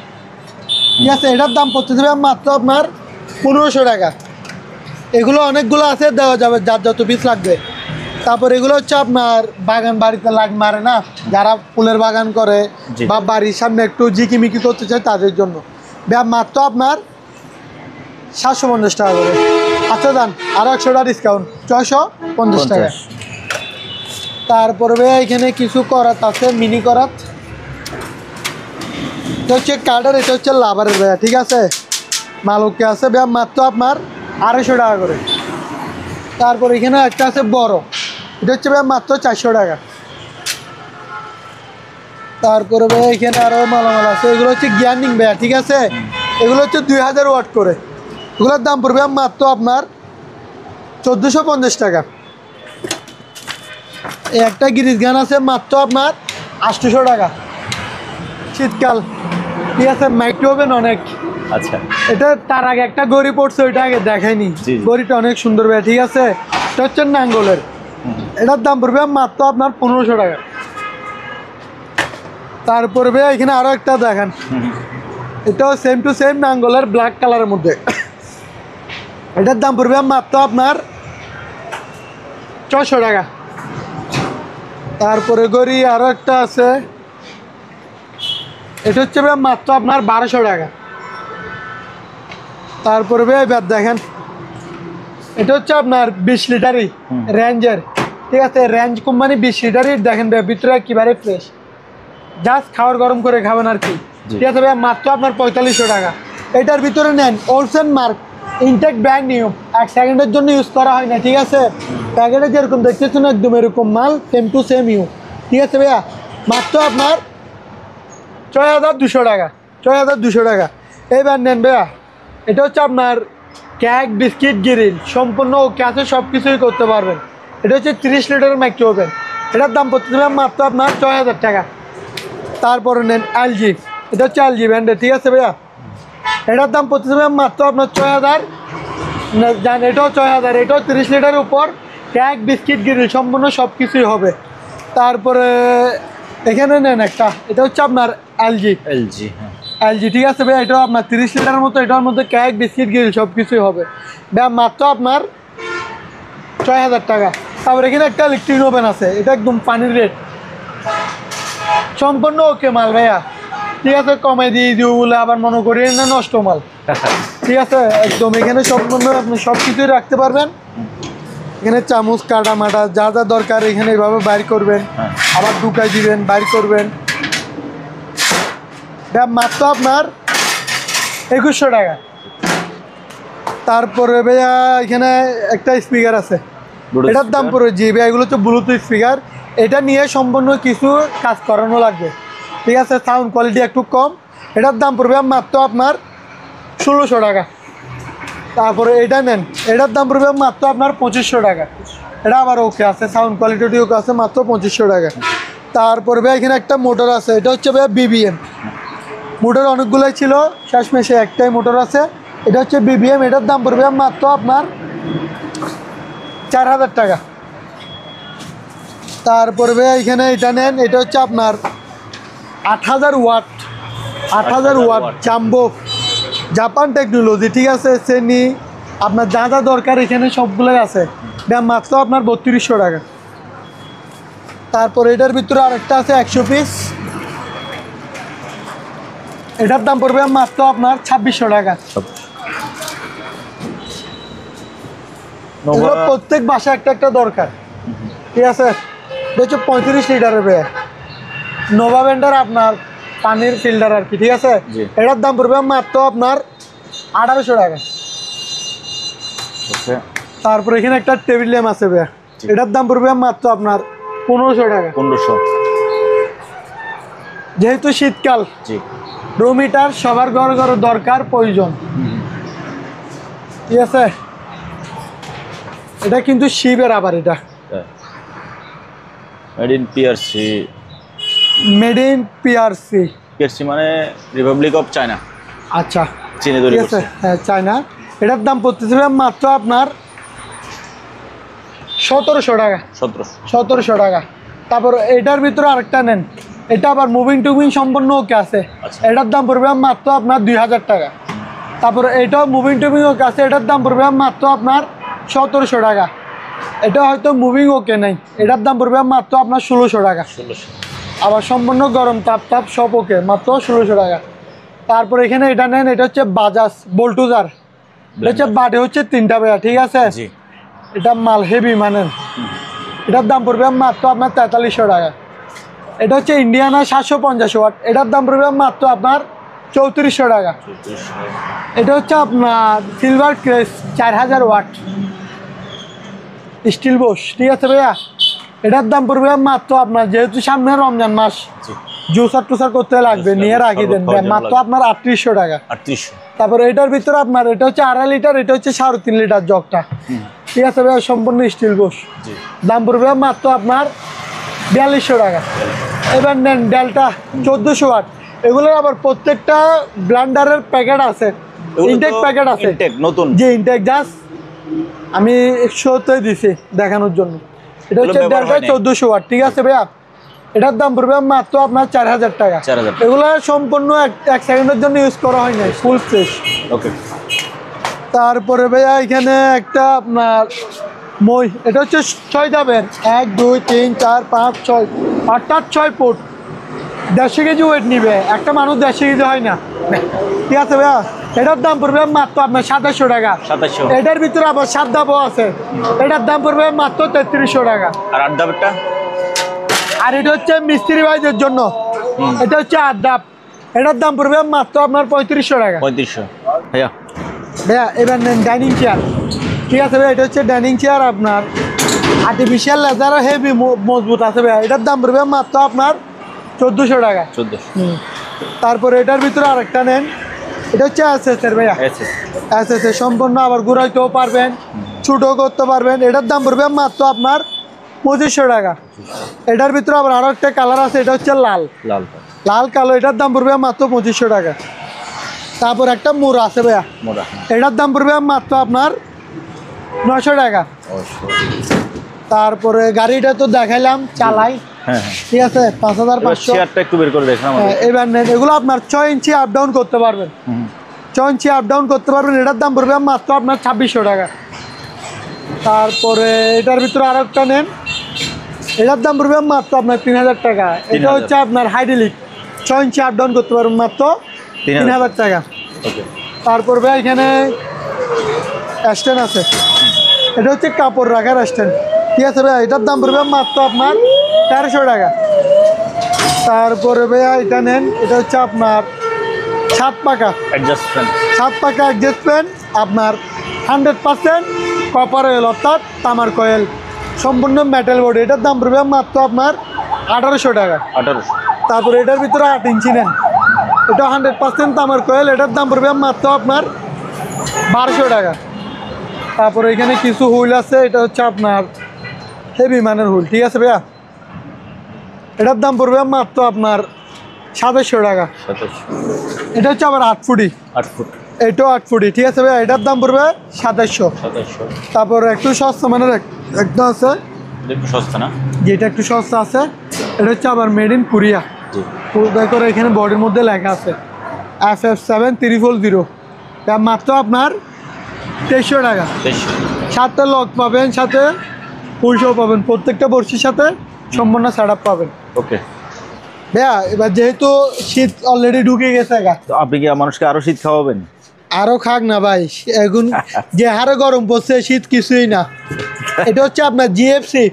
ঠিক আছে। এটার দাম পড়তে দেবে মাত্র আপনার 1500 টাকা। এগুলো অনেকগুলো আছে, দেওয়া যাবে যার যত পিস লাগবে। তারপর এগুলো হচ্ছে আপনার বাগান বাড়িতে মারে না, যারা ফুলের বাগান করে বা বাড়ির সামনে একটু ঝিকিমিকি করতে চায় তাদের জন্য। মাত্র আপনার 750 টাকা করে। আচ্ছা দান আরও 100 টাকা ডিসকাউন্ট, 650 টাকা। তারপরে এখানে কিছু করাত আছে, মিনি করাত, এটা হচ্ছে কার্ডের, এটা হচ্ছে লাভারের ভাইয়া, ঠিক আছে। মালুকে আছে ভাইয়া মাত্র আপনার 250 টাকা করে। তারপর এখানে একটা আছে বড়, এটা হচ্ছে ভাইয়া মাত্র 400 টাকা। তারপরে ভাইয়া এখানে আরও মালামাল আছে, এগুলো হচ্ছে জ্ঞানিং ভাইয়া, ঠিক আছে। এগুলো হচ্ছে 2000 ওয়াট করে, এগুলোর দাম পড়বে মাত্র আপনার 1450 টাকা। এই একটা গিরিজ গান আছে মাত্র আপনার 800 টাকা, শীতকাল, ঠিক আছে। মাইক্রোওভেন অনেক, আচ্ছা। এটা তার আগে একটা গড়ি পড়ছে, ওইটা আগে দেখাইনি, গড়িটা অনেক সুন্দর ভাই, ঠিক আছে। এটা হচ্ছে নাঙ্গলের, এটার দাম পড়বে মাত্র আপনার 1500 টাকা। তারপরে ভাই এখানে আরও একটা দেখান, এটাও সেম টু সেম নাঙ্গলের, ব্ল্যাক কালারের মধ্যে, এটার দাম পড়বে মাত্র আপনার 600 টাকা। তারপরে গড়ি আরও একটা আছে, এটা হচ্ছে ভাই মাত্র আপনার 1200 টাকা। তারপরে ভাই এবার দেখেন, এটা হচ্ছে আপনার 20 লিটারই রেঞ্জের, ঠিক আছে। রেঞ্জ কোম্পানি 20 লিটারই, দেখেন ভাই ভিতরে একেবারে ফ্রেশ, জাস্ট খাবার গরম করে খাবেন আর কি, ঠিক আছে ভাই। মাত্র আপনার 4500 টাকা। এটার ভিতরে নেন Olsenmark intact brand new, 1 সেকেন্ডের জন্য ইউজ করা হয় না, ঠিক আছে। প্যাকেটে যেরকম দেখতেছেন একদম এরকম মাল, সেম টু সেম ইউ, ঠিক আছে ভাইয়া। মাত্র আপনার 6200 টাকা, 6200 টাকা। এইবার নেন ভাইয়া, এটা হচ্ছে আপনার কেক বিস্কিট গ্রিল, সম্পূর্ণ ওকে আছে, সব কিছুই করতে পারবেন। এটা হচ্ছে 30 লিটারের মাইক্রোওভেন, এটার দাম পড়তে দেবে মাত্র আপনার 6000 টাকা। তারপরে নেন এলজি, এটা হচ্ছে এলজি ব্র্যান্ডের, ঠিক আছে ভাইয়া। এটার দাম পড়তে দেবে মাত্র আপনার জান এটাও 6000, এটাও 30 লিটারের উপর, কেক বিস্কিট গ্রিল সম্পূর্ণ সব কিছুই হবে। তারপরে এখানে নেন একটা, এটা হচ্ছে আপনার এলজি, এলজি ঠিক আছে ভাই, এটাও আপনার 30 লিটারের মতো, এটার মধ্যে কেক বিস্কিট গ্রিল সব কিছুই হবে ভাই, মাত্র আপনার 6000 টাকা। তারপর এখানে একটা ইলেকট্রিক ওভেন আছে, এটা একদম পানির রেট, সম্পূর্ণ ওকে মাল ভাইয়া, ঠিক আছে, কমাই দিয়ে দিও বলে আবার মনে করি না নষ্ট মাল, ঠিক আছে একদম। এখানে সম্পূর্ণ আপনি সব কিছুই রাখতে পারবেন, এখানে চামচ কাটা মাটা যা যা দরকার এখানে এভাবে বাইর করবেন, আবার ঢুকাই দিবেন, বাইর করবেন, মাত্র আপনার 2100 টাকা। তারপরে ভাইয়া এখানে একটা স্পিকার আছে, এটার দাম পড়ে জি ভাইয়া, এগুলো হচ্ছে ব্লুটুথ স্পিকার, এটা নিয়ে সম্পূর্ণ কিছু কাজ করানো লাগবে, ঠিক আছে, সাউন্ড কোয়ালিটি একটু কম, এটার দাম পড়বে মাত্র আপনার 1600 টাকা। তারপরে এটা নেন, এটার দাম পড়বে মাত্র আপনার 2500 টাকা, এটা আবার ওকে আছে, সাউন্ড কোয়ালিটি ওকে আছে, মাত্র 2500 টাকা। তারপরে ভাই এখানে একটা মোটর আছে, এটা হচ্ছে ভাই বিবিএম মোটর, অনেকগুলোই ছিল শেষমেশে একটাই মোটর আছে, এটা হচ্ছে বিবিএম, এটার দাম পড়বে মাত্র আপনার 4000 টাকা। তারপরে ভাই এখানে এটা নেন, এটা হচ্ছে আপনার 8000 watt, 8000 watt jumbo Japan technology, ঠিক আছে, শ্রেণী আপনার যা যা দরকার এখানে সবগুলোই আছে, মাত্র আপনার 3200 টাকা। তারপরে এটার ভিতরে আরেকটা আছে 100 পিস, এটার দাম পড়বে মাত্র আপনার 2600 টাকা। প্রত্যেক বাসায় একটা একটা দরকার, ঠিক আছে, এটা হচ্ছে 35 লিটারের ভাইয়া, নোভা ব্র্যান্ডের আপনার পানির ফিল্টার আর কি, ঠিক আছে, এটার দাম পড়বে মাত্র আপনার 1800 টাকা। তারপর এখানে একটা টেবিল ল্যাম্প আছে ভাইয়া, এটার দাম পড়বে মাত্র আপনার 1500 টাকা। 1500, যেহেতু শীতকাল, রুম হিটার সবার ঘরে ঘরে দরকার প্রয়োজন, ঠিক আছে, এটা কিন্তু শিবের আবার, এটা made in PRC, made in PRC, PRC মানে রিপাবলিক অফ চায়না, আচ্ছা চীনে তৈরি করছে, হ্যাঁ চায়না। এটার দাম পড়তেছে মাত্র আপনার 1700 টাকা, 1700 টাকা। তারপর এটার ভিতরে আরেকটা নেন, এটা আবার মুভিং টুভিং সম্পূর্ণ ওকে আছে, এটার দাম পড়বে মাত্র আপনার 2000 টাকা। তারপর এটাও মুভিং টুভিং ওকে আছে, এটার দাম পড়বে মাত্র আপনার 1700 টাকা। এটা হয়তো মুভিং ওকে নেই, এটার দাম পড়বে মাত্র আপনার 1600 টাকা। আবার সম্পূর্ণ গরম তাপ তাপ সব ওকে, মাত্র 1600 টাকা। তারপর এখানে এটা নেন, এটা হচ্ছে বাজাজ বোল্টুজার, এটা হচ্ছে বাটে হচ্ছে 3টা ভাইয়া, ঠিক আছে, এটা মাল হেভি মানেন, এটার দাম পড়বে মাত্র আপনার 4300 টাকা। এটা হচ্ছে ইন্ডিয়ানা 750 ওয়াট, এটার দাম পড়বে মাত্র আপনার 3400 টাকা। এটা হচ্ছে আপনার সিলভার ক্রেস 4000 ওয়াট স্টিল বোস, ঠিক আছে ভাইয়া, এটার দাম পড়বে মাত্র আপনার, যেহেতু সামনে রমজান মাস জুসার টুসার করতে লাগবে, নিয়ে রাখি দেন মাত্র আপনার 3800 টাকা। তারপরে এটার ভিতরে আপনার এটা হচ্ছে 2.5 লিটার, এটা হচ্ছে 3.5 লিটার জগটা, ঠিক আছে ভাইয়া, সম্পূর্ণ স্টিল বোস, দাম পড়বে মাত্র আপনার 4200 টাকা। এবার নেন ডেল্টা 1400 ওয়াট, এগুলোর আবার প্রত্যেকটা ব্লান্ডারের প্যাকেট আছে, ইনটেক প্যাকেট আছে নতুন, যে ইনটেক জাস্ট আমি শোতে দিছি দেখানোর জন্য। এটা হচ্ছে ডেল্টা 1400 ওয়াট, ঠিক আছে ভাইয়া, এটার দাম পড়বে মাত্র আপনার 4000 টাকা। এগুলো সম্পূর্ণ এক সেকেন্ডের জন্য ইউজ করা হয় না, ফুল ফ্রেশ। ওকে। তারপরে ভাইয়া এখানে একটা আপনার মই, এটা হচ্ছে 6 ধাপের, 1 2 3 4 5 6, অর্থাৎ 6 ফুট, 150 কেজি ওয়েট নিবে, একটা মানুষ 150 কেজি হয় না, ঠিক আছে ভাইয়া, এটার দাম পড়বে মাত্র আপনার 2700 টাকা। এটার ভিতরে আবার 7 ধাপও আছে, এটার দাম পড়বে মাত্র 3300 টাকা। আর 8 ধাপেরটা, আর এটা হচ্ছে মিস্ত্রি ভাইদের জন্য, এটা হচ্ছে 8 ধাপ, এটার দাম পড়বে মাত্র আপনার 3500 টাকা। 3500 ভাইয়া। ভাইয়া এবার নেন ডাইনিং চেয়ার, ঠিক আছে ভাইয়া, এটা হচ্ছে ডাইনিং চেয়ার আপনার আর্টিফিশিয়াল লেদার, হেভি মজবুত আছে ভাইয়া, এটার দাম পড়বে মাত্র আপনার 1400 টাকা। 1400। তারপরে এটার ভিতরে আরেকটা নেন, এটা হচ্ছে এসএসের ভাইয়া, এসএসের সম্পূর্ণ, আবার ঘুরাইতেও পারবেন, ছোটো করতে পারবেন, এটার দাম পড়বে মাত্র আপনার 2500 টাকা। এটার ভিতরে আবার আরো একটা কালার আছে, এটা হচ্ছে লাল লাল কালো, এটার দাম পড়বে মাত্র 2500 টাকা। তারপর একটা মোড়া আছে ভাইয়া, এটার দাম পড়বে মাত্র আপনার 900 টাকা। তারপরে গাড়িটা তো দেখাইলাম, চালাই। হ্যাঁ ঠিক আছে, 5500। চেয়ারটা একটু বের করে দেখেন আমাদের। এবার নেন, এগুলো আপনার 6 ইঞ্চি আপ ডাউন করতে পারবেন। 6 ইঞ্চি আপ ডাউন করতে পারবেন। এটার দাম পড়বে মাত্র আপনার 2600 টাকা। তারপরে এটার ভিতরে আর একটা নেন, এটার দাম পড়বে মাত্র আপনার 3000 টাকা। এটা হচ্ছে আপনার হাইড্রোলিক, 6 ইঞ্চি আপ ডাউন করতে পারবেন মাত্র 3000 টাকা। তারপর ভাই এখানে স্ট্যান্ড আছে, এটা হচ্ছে কাপড় রাখার স্ট্যান্ড। ঠিক আছে ভাই, এটার দাম পড়বে মাত্র আপনার 1300 টাকা। তারপরে ভাইয়া এটা নেন, এটা হচ্ছে আপনার 7 পাকা অ্যাডজাস্টমেন্ট, 7 পাকা অ্যাডজাস্টমেন্ট আপনার 100% কপার অয়েল, অর্থাৎ তামার কয়েল, সম্পূর্ণ মেটাল বডি। এটার দাম পড়বে মাত্র আপনার 1800 টাকা। 1800। তারপরে এটার ভিতরে 8 ইঞ্চি নেন, এটা 100% তামার কয়েল, এটার দাম পড়বে মাত্র আপনার 1200 টাকা। তারপরে এখানে কিছু হুইল আছে, এটা হচ্ছে আপনার হেভি মানের হুইল। ঠিক আছে ভাইয়া, এটার দাম পড়বে মাত্র আপনার 2700 টাকা। 2700। এটা হচ্ছে আবার 8 ফুটি, 8 ফুট, এটাও 8 ফুটি। ঠিক আছে ভাইয়া, এটার দাম পড়বে 2700। 2700। তারপর একটু সস্তা মানের একটা আছে, একটু সস্তা না? যেটা একটু সস্তা আছে, এটা হচ্ছে আবার মেড ইন কোরিয়া। জি। করে এখানে বডির মধ্যে লেখা আছে FF7300। এটা মাত্র আপনার 2300 টাকা। 2300। সাথে লক পাবেন, সাথে পুলশো পাবেন, প্রত্যেকটা বর্ষির সাথে সম্পূর্ণ সেট আপ পাবেন। ওকে ভাইয়া, এবার যেহেতু শীত অলরেডি ঢুকে গেছে গা, তো আপনি কি মানুষকে আরো শীত খাওয়াবেন? আরো খাক না ভাই, এখন যে হারে গরম পড়ছে, শীত কিছুই না। এটা হচ্ছে আপনার জিএফসি,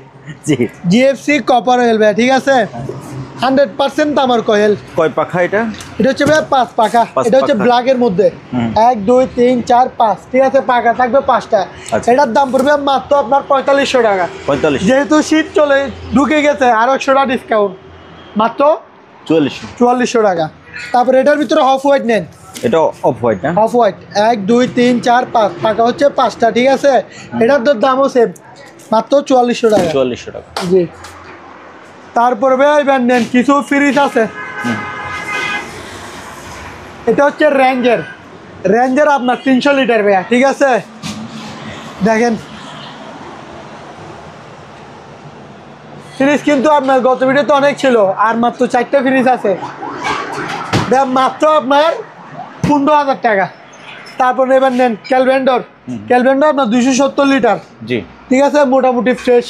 জি, জিএফসি কপার অয়েল ভাই। ঠিক আছে, 100% তামার কয়েল। কয় পাখা এটা? এটা হচ্ছে ভাই 5 পাকা। 5 এটা হচ্ছে পাখা। ব্ল্যাকের মধ্যে 1 2 3 4 5। ঠিক আছে, পাকা থাকবে 5টা। আচ্ছা। এটার দাম পড়বে মাত্র আপনার 4500 টাকা। 45। যেহেতু শীত চলে ঢুকে গেছে, আরো 100 টাকা ডিসকাউন্ট, মাত্র 4400 টাকা। তারপরে এটার ভিতরে অফ হোয়াইট নেন, এটা অফ হোয়াইট না? অফ হোয়াইট 1 2 3 4 5 পাকা হচ্ছে 5টা। ঠিক আছে, এটার তো দামও সেম, মাত্র 4400 টাকা। 4400 টাকা। জি। তারপরে ভাই এবার নেন, কিছু ফ্রিজ আছে। এটা হচ্ছে রেঞ্জার, রেঞ্জার আপনার 300 লিটার ভাইয়া। ঠিক আছে, দেখেন ফ্রিজ কিন্তু আপনার গত ভিডিওতে অনেক ছিল, আর মাত্র 4টা ফ্রিজ আছে ভাইয়া, মাত্র আপনার 15000 টাকা। তারপর এবার নেন ক্যালভেন্ডর, ক্যালভেন্ডর আপনার 270 লিটার। জি। ঠিক আছে, মোটামুটি ফ্রেশ,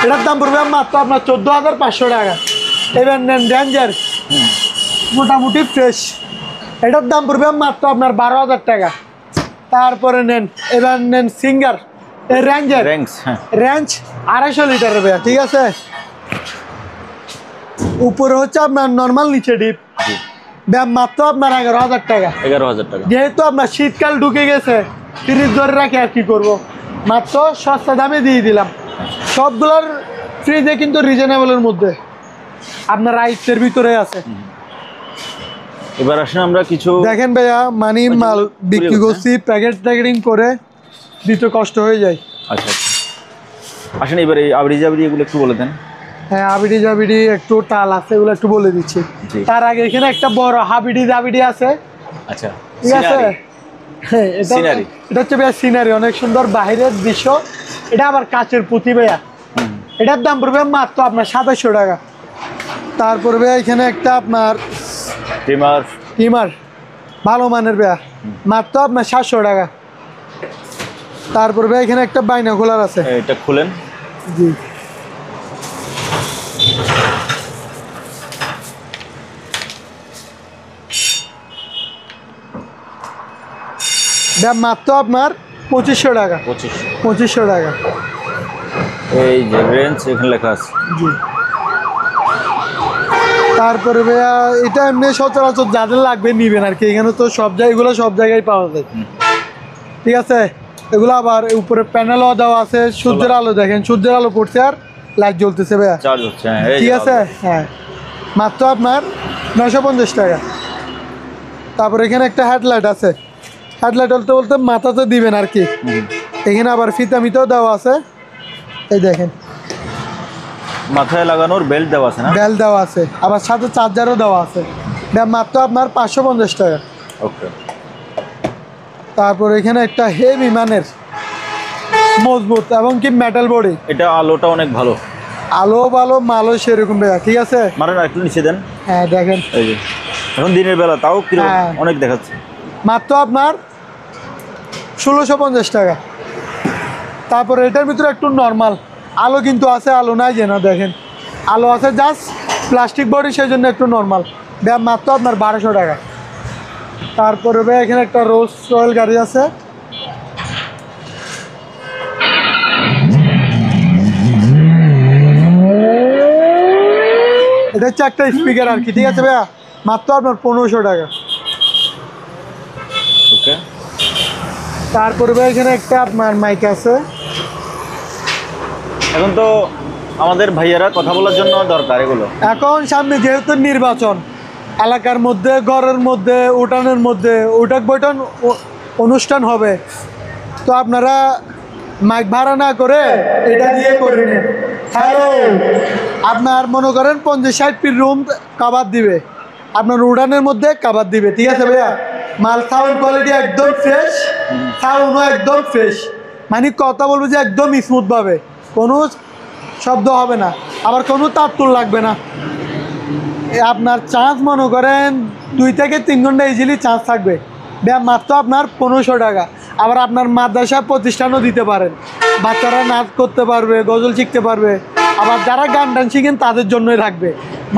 এটার দাম পড়বে মাত্র আপনার 14500 টাকা। এবার নেন রেঞ্জার, মোটামুটি ফ্রেশ, এটার দাম পড়বে মাত্র আপনার 12000 টাকা। তারপরে নেন, এবার নেন সিঙ্গার রেঞ্জার, রেঞ্জ 250 লিটার ভাইয়া। ঠিক আছে, উপরে হচ্ছে আপনার নর্মাল, নিচে ডিপ, মাত্র আপনার 11000 টাকা। 11000 টাকা। যেহেতু আপনার শীতকাল ঢুকে গেছে, ফ্রিজ ধরে রাখি আর কি করবো, মাত্র সস্তা দামে দিয়ে দিলাম। সবগুলোর ফ্রিজে কিন্তু রিজনেবলের মধ্যে, আপনার রাইসের ভিতরে আছে। এবার আসেন আমরা কিছু দেখেন ভাইয়া, মানি মাল বিক্রি করছি, প্যাকেটিং করে দিতে কষ্ট হয়ে যায়। আচ্ছা আসেন এবার এই আবরি জাবরি এগুলো একটু বলে দেন। হ্যাঁ, আবিডি জাবিডি একটু টাল আছে, এগুলো একটু বলে দিচ্ছি। তার আগে এখানে একটা বড় হাবিডি জাবিডি আছে। আচ্ছা, ঠিক আছে, এটা হচ্ছে ভাইয়া সিনারি, অনেক সুন্দর বাইরের দৃশ্য। এটা আবার কাচের পুঁতি ভাইয়া, এটার দাম পড়বে মাত্র আপনার 2700 টাকা। তারপর ভাইয়া এখানে একটা আপনার ট্রিমার ভালো মানের ভাইয়া, মাত্র আপনার 700 টাকা। তারপর ভাইয়া এখানে একটা বাইনোকুলার আছে, এটা খুলেন। জি। মাত্র আপনার 2500 টাকা। 2500 টাকা। এই যে রেঞ্জ এখানে লেখা আছে। জি। তারপরে ভাইয়া এটা এমনি সচরাচর যাদের লাগবে নিবেন আর কি, এখানে তো সব জায়গায়, এগুলো সব জায়গায় পাওয়া যায়। ঠিক আছে, এগুলো আবার উপরে প্যানেলও দেওয়া আছে, সূর্যের আলো দেখেন, সূর্যের আলো পড়ছে আর লাইট জ্বলতেছে ভাইয়া, চার্জ হচ্ছে। ঠিক আছে, হ্যাঁ, মাত্র আপনার 950 টাকা। তারপর এখানে একটা হেডলাইট আছে, হেডলাইট বলতে বলতে মাথাতে দিবেন আর কি, এখানে আবার ফিতামিতেও দেওয়া আছে, এই দেখেন মাথায় লাগানোর বেল্ট দেওয়া আছে না? বেল্ট দেওয়া আছে, আবার সাথে চার্জারও দেওয়া আছে। মাত্র আপনার 550 টাকা। ওকে। তারপর এখানে একটা হেভি মানের মজবুত এবং কি মেটাল বডি। এটা আলোটা অনেক ভালো, আলো ভালো, মালও সেরকম ভাইয়া, ঠিক আছে। মানে একটু নিচে দেন। হ্যাঁ দেখেন, এই যে এখন দিনের বেলা তাও কিরকম হ্যাঁ। অনেক দেখাচ্ছে। মাত্র আপনার 1650 টাকা। তারপরে এটার ভিতরে একটু নর্মাল আলো কিন্তু আছে, আলো নাই যে না, দেখেন আলো আছে, জাস্ট প্লাস্টিক বডি, সেই জন্য একটু নর্মাল। মাত্র আপনার 1200 টাকা। তারপরে ভাই এখানে একটা রোলস রয়েল গাড়ি আছে, এটা হচ্ছে একটা স্পিকার আর কি, ঠিক আছে ভাইয়া, মাত্র আপনার 1500 টাকা। ওকে। তারপরে ভাই এখানে একটা আপনার মাইক আছে। এখন তো আমাদের ভাইয়ারা কথা বলার জন্য দরকার এগুলো। এখন সামনে যেহেতু নির্বাচন, এলাকার মধ্যে, ঘরের মধ্যে, উঠানের মধ্যে উঠাক বৈঠক অনুষ্ঠান হবে, তো আপনারা মাইক ভাড়া না করে এটা দিয়ে করে নিন। হ্যালো, আপনার মনে করেন 50-60 ফিট রুম কাভার দিবে, আপনার উড়ানের মধ্যে কাভার দিবে, ঠিক আছে ভাইয়া। মাল সাউন্ড কোয়ালিটি একদম ফ্রেশ, সাউন্ডও একদম ফ্রেশ, মানে কথা বলবো যে একদম স্মুথভাবে, কোনো শব্দ হবে না, আবার কোনো তারতুল লাগবে না। আপনার চার্জ মনে করেন 2 থেকে 3 ঘন্টা ইজিলি চার্জ থাকবে। মাত্র আপনার 1500 টাকা। আবার আপনার মাদ্রাসা প্রতিষ্ঠানও দিতে পারেন, বাচ্চারা নাচ করতে পারবে, গজল শিখতে পারবে, আবার যারা গান টান শিখেন তাদের জন্যই থাকবে।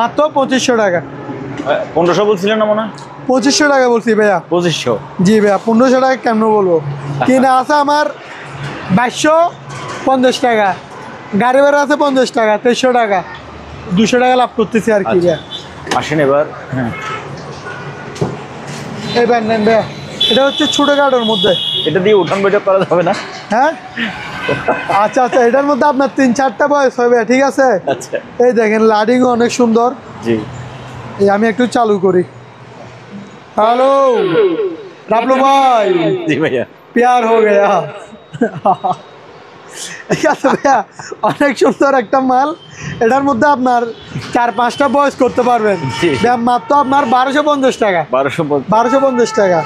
মাত্র 2500 টাকা। 1500 বলছিলেন না মনে হয়? 2500 টাকা বলছি ভাইয়া। 2500? জি ভাইয়া, 1500 টাকা কেন বলবো, কিনা আছে আমার 2250 টাকা, গাড়ি ভাড়া আছে 50 টাকা, 2300 টাকা, 200 টাকা লাভ করতেছি আর কি ভাইয়া। আসেন এবার। হ্যাঁ, এবার নেন ভাইয়া, এটা হচ্ছে ছোটোখাটোর মধ্যে। এটা দিয়ে উঠান বৈঠক করা যাবে না? হ্যাঁ, আচ্ছা আচ্ছা, এটার মধ্যে আপনার 3-4টা বয়স হবে, ঠিক আছে। আচ্ছা, এই দেখেন লাইটিংও অনেক সুন্দর। জি। এই আমি একটু চালু করি। হ্যালো রাবলু ভাই, জি ভাইয়া। প্যার হো গয়া। ঠিক আছে ভাইয়া, অনেক সুন্দর একটা মাল। এটার মধ্যে আপনার 4-5টা বয়স করতে পারবেন। মাত্র আপনার 1250 টাকা। 1250 টাকা।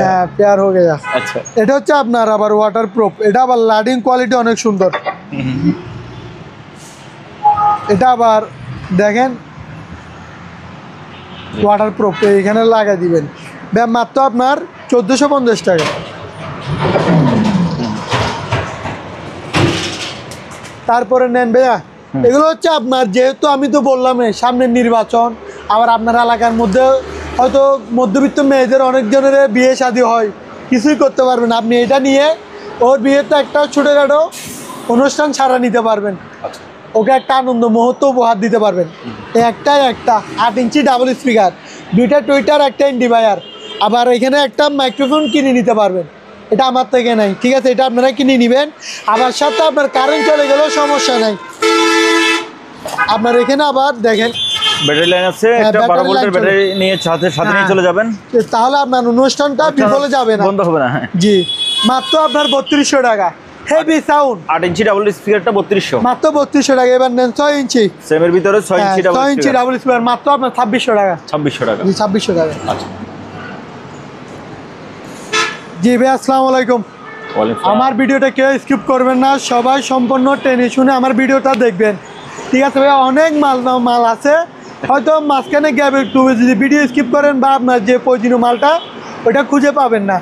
হ্যাঁ, প্যার হো গয়া। আচ্ছা, এটা হচ্ছে আপনার আবার ওয়াটার প্রুফ, এটা আবার লাইটিং কোয়ালিটি অনেক সুন্দর। এটা আবার দেখেন ওয়াটার প্রুফ, এখানে লাগাই দিবেন। মাত্র আপনার 1450 টাকা। তারপরে নেন ভাইয়া, এগুলো হচ্ছে আপনার, যেহেতু আমি তো বললাম সামনের নির্বাচন, আবার আপনার এলাকার মধ্যে হয়তো মধ্যবিত্ত মেয়েদের অনেক জনের বিয়ে শাদী হয়, কিছুই করতে পারবেন, আপনি এটা নিয়ে ওর বিয়েতে একটা ছোটোখাটো অনুষ্ঠান ছাড়া নিতে পারবেন, ওকে একটা আনন্দ মুহূর্ত উপহার দিতে পারবেন। একটা 8 ইঞ্চি ডাবল স্পিকার, 2টা টুইটার, একটা ইন্ডিভায়ার, আবার এখানে একটা মাইক্রোফোন কিনে নিতে পারবেন। এটা আমার থেকে নাই, ঠিক আছে, এটা আপনারা কিনে নেবেন। আবার সাথে আপনার কারেন্ট চলে গেলেও সমস্যা নাই। আপনার এখানে আবার দেখেন ব্যাটারি লাইন আছে, একটা 12 ভোল্টের ব্যাটারি নিয়ে সাথে নিয়ে চলে যাবেন, তাহলে আপনার অনুষ্ঠানটা বিফলে যাবে না, বন্ধ হবে না। জি, মাত্র আপনার 3200 টাকা। হেভি সাউন্ড, 8 ইঞ্চি ডাবল স্পিকারটা 3200, মাত্র 3200 টাকা। এবার নেন 6 ইঞ্চি, সেমের ভিতরে 6 ইঞ্চি ডাবল স্পিকার, মাত্র আপনার 2600 টাকা। 2600 টাকা? 2600 টাকা। আচ্ছা, জি ভাই, আসসালামু আলাইকুম। আমার ভিডিওটা কেউ স্কিপ করবেন না, সবাই সম্পূর্ণ টেনে শুনে আমার ভিডিওটা দেখবেন, ঠিক আছে ভাই। অনেক মাল আছে, হয়তো মাঝখানে গ্যাপে একটু যদি ভিডিও স্কিপ করেন বা আপনার যে প্রয়োজনীয় মালটা ওটা খুঁজে পাবেন না।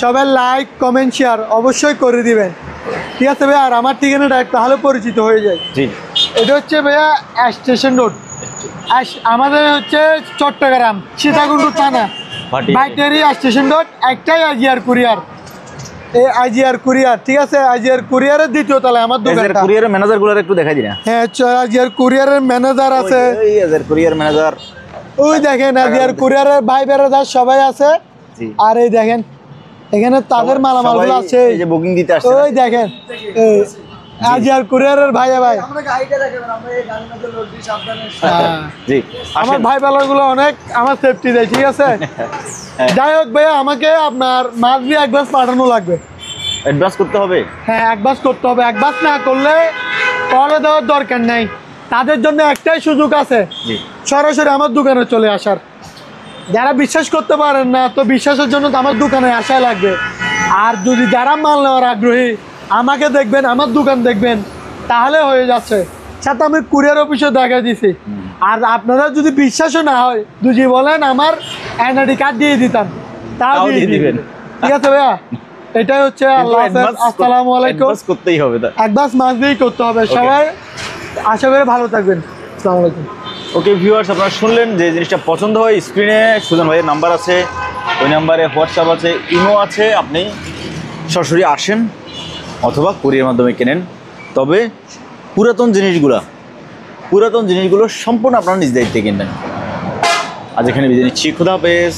সবাই লাইক, কমেন্ট, শেয়ার অবশ্যই করে দিবেন, ঠিক আছে ভাই। আর আমার ঠিকানাটা তাহলে পরিচিত হয়ে যায়। জি, এটা হচ্ছে ভাইয়া স্টেশন রোড, আমাদের হচ্ছে চট্টগ্রাম সীতাকুণ্ড থানা, বাইটারি স্টেশন রোড। একটাই আজিয়ার কুরিয়ার, এই আজিয়ার কুরিয়ার, ঠিক আছে। আজিয়ার কুরিয়ারের 2য় তলায় আমার দোকানটা। কুরিয়ারের ম্যানেজারগুলো একটু দেখাই দিন। হ্যাঁ, আজিয়ার কুরিয়ারের ম্যানেজার আছে, ওই আজিয়ার কুরিয়ার ম্যানেজার, ওই দেখেন আজিয়ার কুরিয়ারের ভাই বেড়াদার সবাই আছে। আর এই দেখেন এখানে তাদের মালামালগুলো আছে, এই যে বুকিং দিতে আসছে, ওই দেখেন আজিয়ার কুরিয়ারের ভাই জি। আমার ভাই বেলাগুলো অনেক আমার সেফটি দেয়, ঠিক আছে। যাই হোক ভাইয়া, আমাকে আপনার মাছ দিয়ে অ্যাডভান্স পাঠানো লাগবে। অ্যাডভান্স করতে হবে? হ্যাঁ, অ্যাডভান্স করতে হবে। অ্যাডভান্স না করলে কলে দেওয়ার দরকার নাই। তাদের জন্য একটাই সুযোগ আছে, সরাসরি আমার দোকানে চলে আসার। যারা বিশ্বাস করতে পারেন না, তো বিশ্বাসের জন্য তো আমার দোকানে আসাই লাগবে। আর যদি যারা মাল নেওয়ার আগ্রহী, আমাকে দেখবেন, আমার দোকান দেখবেন, তাহলে হয়ে যাচ্ছে। সাথে আমি কুরিয়ার অফিসে দেখা দিছি। আর আপনারা যদি বিশ্বাসও না হয়, যদি বলেন আমার এনআইডি কার্ড দিয়ে দিতাম, তাও দিয়ে দিবেন। ঠিক আছে ভাইয়া, এটাই হচ্ছে। আল্লাহ হাফেজ, আসসালামু আলাইকুম। করতেই হবে, অ্যাডভান্স মাস দিয়েই করতে হবে। সবাই আশা করি ভালো থাকবেন। আসসালামু আলাইকুম। ওকে ভিউয়ার্স, আপনারা শুনলেন, যে জিনিসটা পছন্দ হয় স্ক্রিনে সুজন ভাইয়ের নাম্বার আছে, ওই নাম্বারে হোয়াটসঅ্যাপ আছে, ইমো আছে, আপনি সরাসরি আসেন অথবা কুরিয়ার মাধ্যমে কেনেন। তবে পুরাতন জিনিসগুলো সম্পূর্ণ আপনারা নিজ দায়িত্বে কিনবেন। আজ এখানে বিদায় নিচ্ছি, খুদা হাফেজ।